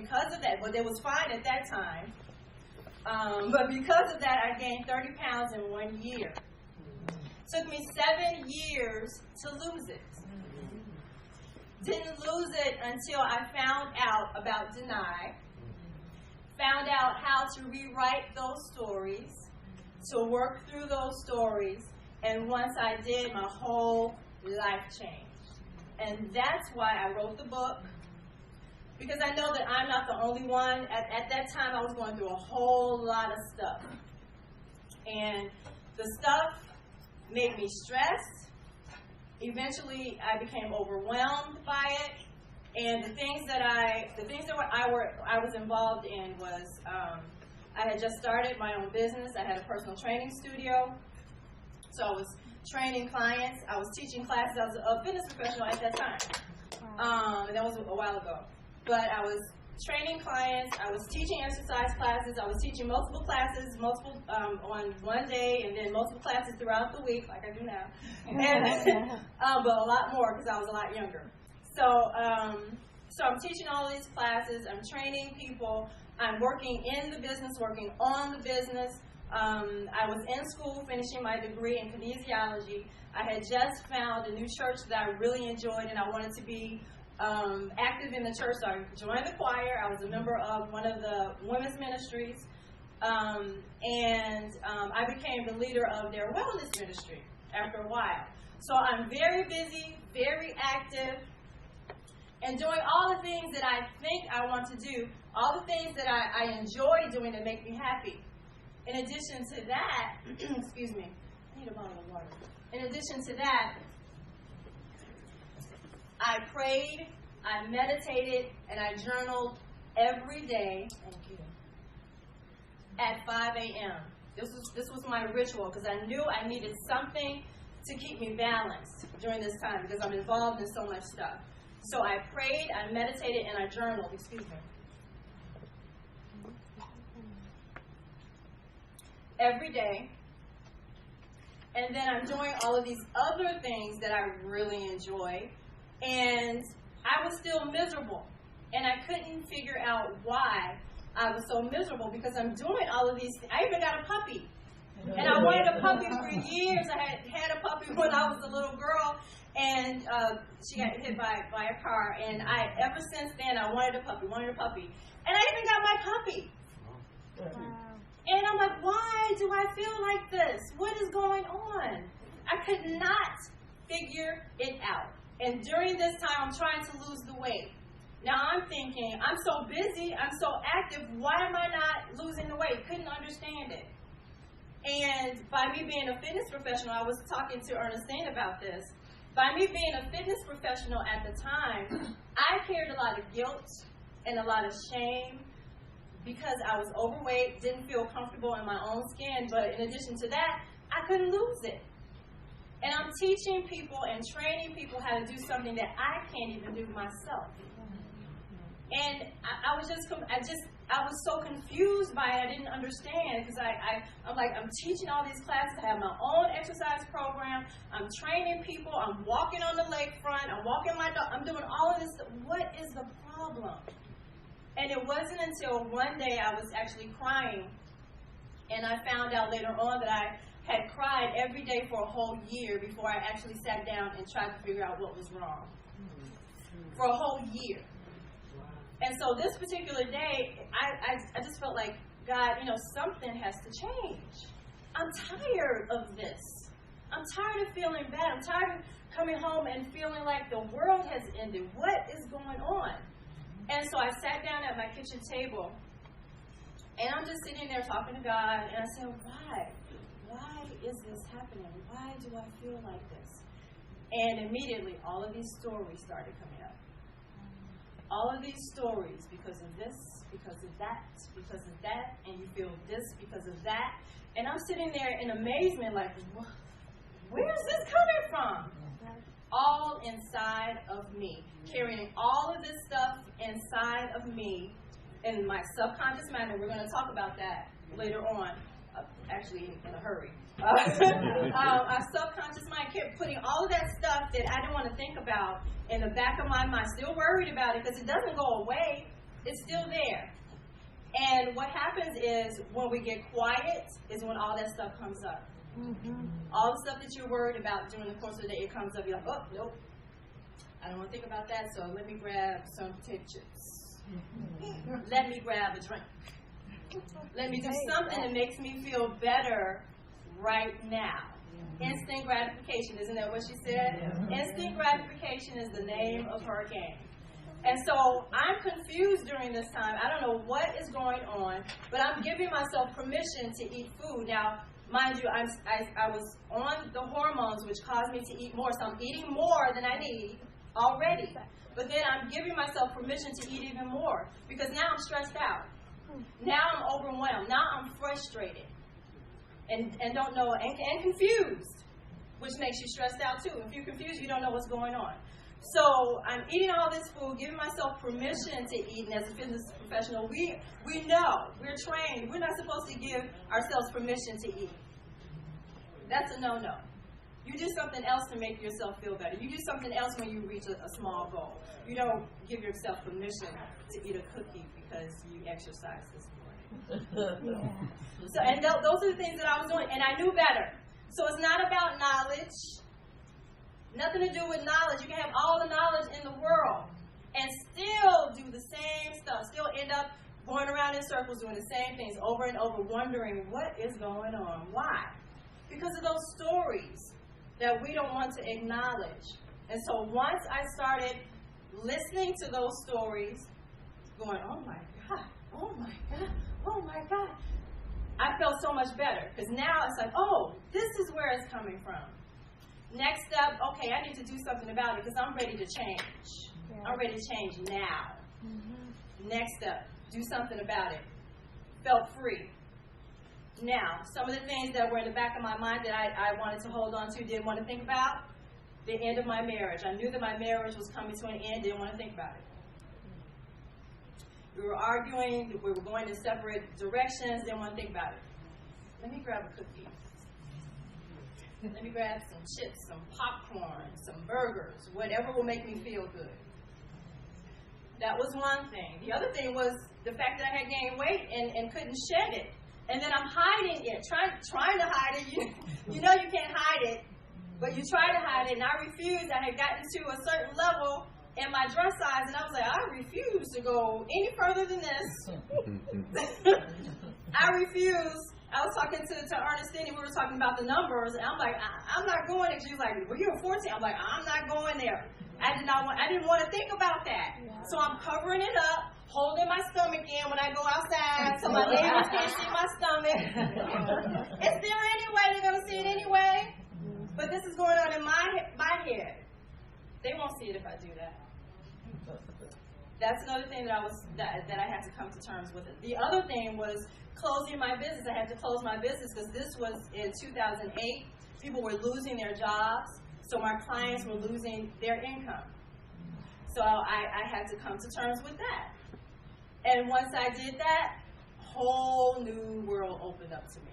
because of that, but it was fine at that time. But because of that, I gained 30 pounds in 1 year. Took me 7 years to lose it. Didn't lose it until I found out about deny. Found out how to rewrite those stories, to work through those stories. And once I did, my whole life changed. And that's why I wrote the book. Because I know that I'm not the only one. At that time, I was going through a whole lot of stuff. And the stuff made me stressed. Eventually, I became overwhelmed by it. And the things that I was involved in was, I had just started my own business. I had a personal training studio. So I was training clients. I was teaching classes. I was a fitness professional at that time. And that was a while ago. But I was training clients. I was teaching exercise classes. I was teaching multiple classes, on one day, and then multiple classes throughout the week, like I do now. And, but a lot more because I was a lot younger. So I'm teaching all these classes. I'm training people. I'm working in the business, working on the business. I was in school finishing my degree in kinesiology. I had just found a new church that I really enjoyed, and I wanted to be active in the church. So I joined the choir. I was a member of one of the women's ministries. And I became the leader of their wellness ministry after a while. So I'm very busy, very active, and doing all the things that I think I want to do, all the things that I enjoy doing that make me happy. In addition to that, excuse me, I need a bottle of water. In addition to that, I prayed, I meditated, and I journaled every day at 5 a.m. This was my ritual because I knew I needed something to keep me balanced during this time because I'm involved in so much stuff. So I prayed, I meditated, and I journaled. Excuse me. Every day. And then I'm doing all of these other things that I really enjoy. And I was still miserable. And I couldn't figure out why I was so miserable because I'm doing all of these things. I even got a puppy. And I wanted a puppy for years. I had a puppy when I was a little girl. And she got hit by a car. And ever since then, I wanted a puppy. And I even got my puppy. Wow. And I'm like, why do I feel like this? What is going on? I could not figure it out. And during this time, I'm trying to lose the weight. Now I'm thinking, I'm so busy, I'm so active, why am I not losing the weight? Couldn't understand it. And by me being a fitness professional, I was talking to Ernestine about this. By me being a fitness professional at the time, I carried a lot of guilt and a lot of shame because I was overweight, didn't feel comfortable in my own skin, but in addition to that, I couldn't lose it. And I'm teaching people and training people how to do something that I can't even do myself. And I was so confused by it. I didn't understand because I'm like, I'm teaching all these classes. I have my own exercise program. I'm training people. I'm walking on the lakefront. I'm walking my dog. I'm doing all of this. What is the problem? And it wasn't until one day I was actually crying, and I found out later on that I had cried every day for a whole year before I actually sat down and tried to figure out what was wrong. For a whole year. And so this particular day, I just felt like, God, something has to change. I'm tired of this. I'm tired of feeling bad. I'm tired of coming home and feeling like the world has ended. What is going on? And so I sat down at my kitchen table, and I'm just sitting there talking to God, and I said, why? Why is this happening? Why do I feel like this? And immediately, all of these stories started coming up. All of these stories, because of this, because of that, and you feel this because of that. And I'm sitting there in amazement, like, where is this coming from? All inside of me, carrying all of this stuff inside of me in my subconscious mind, and we're going to talk about that later on, actually in a hurry. Our subconscious mind kept putting all of that stuff that I didn't want to think about in the back of my mind, still worried about it because it doesn't go away. It's still there. And what happens is when we get quiet is when all that stuff comes up. All the stuff that you're worried about during the course of the day, it comes up. You're like, oh, nope. I don't want to think about that, so let me grab some potato chips. Let me grab a drink. Let me do something that makes me feel better right now. Instant gratification, isn't that what she said? Instant gratification is the name of her game. And so I'm confused during this time. I don't know what is going on, but I'm giving myself permission to eat food. Now, mind you, I was on the hormones, which caused me to eat more, so I'm eating more than I need already. But then I'm giving myself permission to eat even more because now I'm stressed out. Now I'm overwhelmed. Now I'm frustrated and don't know, and confused, which makes you stressed out too. If you're confused, you don't know what's going on. So I'm eating all this food, giving myself permission to eat, and as a fitness professional, we know, we're trained, we're not supposed to give ourselves permission to eat. That's a no-no. You do something else to make yourself feel better. You do something else when you reach a small goal. You don't give yourself permission to eat a cookie because you exercised this morning. So, and those are the things that I was doing, and I knew better. So it's not about knowledge. Nothing to do with knowledge. You can have all the knowledge in the world and still do the same stuff, still end up going around in circles doing the same things over and over, wondering what is going on. Why? Because of those stories that we don't want to acknowledge. And so once I started listening to those stories, going, oh my God, oh my God, oh my God, I felt so much better. Because now it's like, oh, this is where it's coming from. Next step, okay, I need to do something about it because I'm ready to change. I'm ready to change now. Next step, do something about it. Felt free. Now, some of the things that were in the back of my mind that I wanted to hold on to, didn't want to think about, the end of my marriage. I knew that my marriage was coming to an end, didn't want to think about it. We were arguing, we were going in separate directions, didn't want to think about it. Let me grab a cookie. Let me grab some chips, some popcorn, some burgers, whatever will make me feel good. That was one thing. The other thing was the fact that I had gained weight and couldn't shed it. And then I'm hiding it, trying to hide it. You know you can't hide it, but you try to hide it. And I refused. I had gotten to a certain level in my dress size, and I was like, I refuse to go any further than this. I refuse. I was talking to Ernestine, we were talking about the numbers, and I'm like, I'm not going there. She was like, well, you're 14. I'm like, I'm not going there. I didn't want to think about that. So I'm covering it up, holding my stomach in when I go outside so my neighbors can't see my stomach. It's there anyway. They're going to see it anyway. But this is going on in my head. They won't see it if I do that. That's another thing that I had to come to terms with. The other thing was closing my business. I had to close my business because this was in 2008. People were losing their jobs, so my clients were losing their income. So I had to come to terms with that. And once I did that, a whole new world opened up to me.